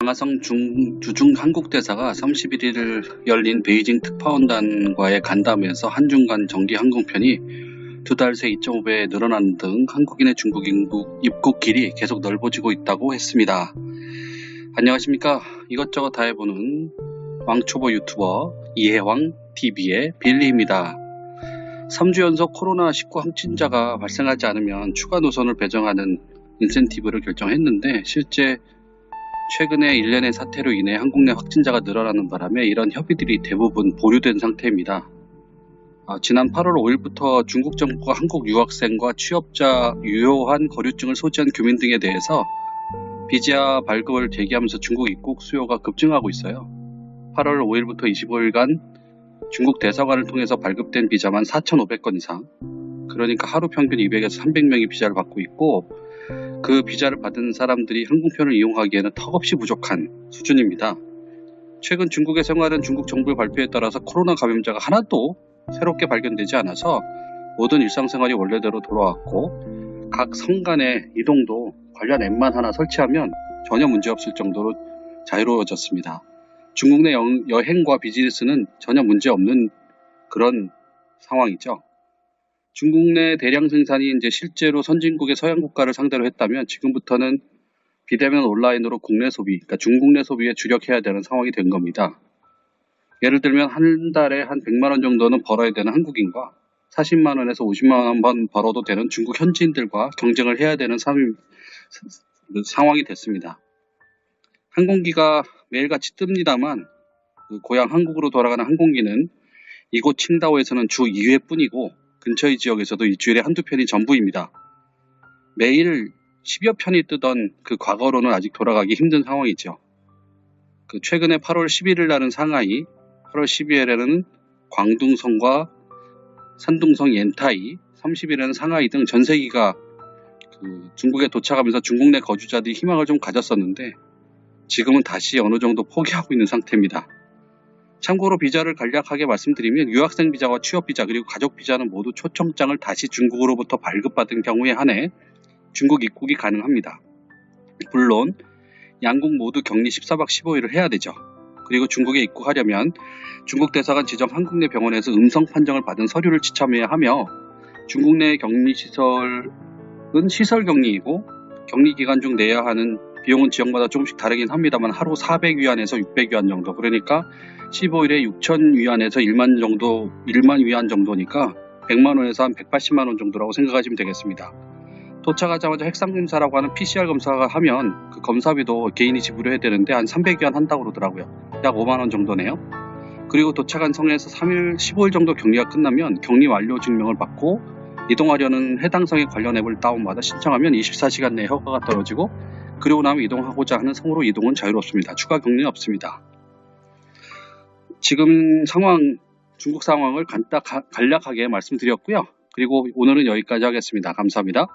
장하성 주중 한국대사가 31일 열린 베이징 특파원단과의 간담회에서 한중 간 정기 항공편이 2달 새 2.5배 늘어나는 등 한국인의 중국 입국 길이 계속 넓어지고 있다고 했습니다. 안녕하십니까. 이것저것 다 해보는 왕초보 유튜버 이해왕TV의 빌리입니다. 3주 연속 코로나19 확진자가 발생하지 않으면 추가 노선을 배정하는 인센티브를 결정했는데 실제 최근에 일련의 사태로 인해 한국 내 확진자가 늘어나는 바람에 이런 협의들이 대부분 보류된 상태입니다. 지난 8월 5일부터 중국 정부가 한국 유학생과 취업자 유효한 거류증을 소지한 교민 등에 대해서 비자 발급을 제기하면서 중국 입국 수요가 급증하고 있어요. 8월 5일부터 25일간 중국 대사관을 통해서 발급된 비자만 4,500건 이상, 그러니까 하루 평균 200에서 300명이 비자를 받고 있고, 그 비자를 받은 사람들이 항공편을 이용하기에는 턱없이 부족한 수준입니다. 최근 중국에 생활하는 중국 정부의 발표에 따라서 코로나 감염자가 하나도 새롭게 발견되지 않아서 모든 일상생활이 원래대로 돌아왔고, 각 성 간의 이동도 관련 앱만 하나 설치하면 전혀 문제없을 정도로 자유로워졌습니다. 중국 내 여행과 비즈니스는 전혀 문제없는 그런 상황이죠. 중국 내 대량 생산이 이제 실제로 선진국의 서양 국가를 상대로 했다면 지금부터는 비대면 온라인으로 국내 소비, 그러니까 중국 내 소비에 주력해야 되는 상황이 된 겁니다. 예를 들면 한 달에 한 100만 원 정도는 벌어야 되는 한국인과 40만 원에서 50만 원 벌어도 되는 중국 현지인들과 경쟁을 해야 되는 상황이 됐습니다. 항공기가 매일같이 뜹니다만 고향 한국으로 돌아가는 항공기는 이곳 칭다오에서는 주 2회뿐이고 근처의 지역에서도 일주일에 한두 편이 전부입니다. 매일 10여 편이 뜨던 그 과거로는 아직 돌아가기 힘든 상황이죠. 최근에 8월 11일 날은 상하이, 8월 12일에는 광둥성과 산둥성 옌타이, 30일에는 상하이 등 전세기가 중국에 도착하면서 중국 내 거주자들이 희망을 좀 가졌었는데 지금은 다시 어느 정도 포기하고 있는 상태입니다. 참고로 비자를 간략하게 말씀드리면 유학생 비자와 취업 비자 그리고 가족 비자는 모두 초청장을 다시 중국으로부터 발급받은 경우에 한해 중국 입국이 가능합니다. 물론 양국 모두 격리 14박 15일을 해야 되죠. 그리고 중국에 입국하려면 중국 대사관 지정 한국 내 병원에서 음성 판정을 받은 서류를 지참해야 하며 중국 내 격리시설은 시설 격리이고 격리 기간 중 내야 하는 비용은 지역마다 조금씩 다르긴 합니다만 하루 400위안에서 600위안 정도, 그러니까 15일에 6,000위안에서 1만 위안 정도니까 100만 원에서 한 180만 원 정도라고 생각하시면 되겠습니다. 도착하자마자 핵상검사라고 하는 PCR 검사가 하면 그 검사비도 개인이 지불해야 되는데 한 300위안 한다고 그러더라고요. 약 5만 원 정도네요. 그리고 도착한 성에서 3일, 15일 정도 격리가 끝나면 격리 완료 증명을 받고 이동하려는 해당 성의 관련 앱을 다운받아 신청하면 24시간 내에 허가가 떨어지고 그리고 나면 이동하고자 하는 성으로 이동은 자유롭습니다. 추가 격리는 없습니다. 지금 중국 상황을 간략하게 말씀드렸고요. 그리고 오늘은 여기까지 하겠습니다. 감사합니다.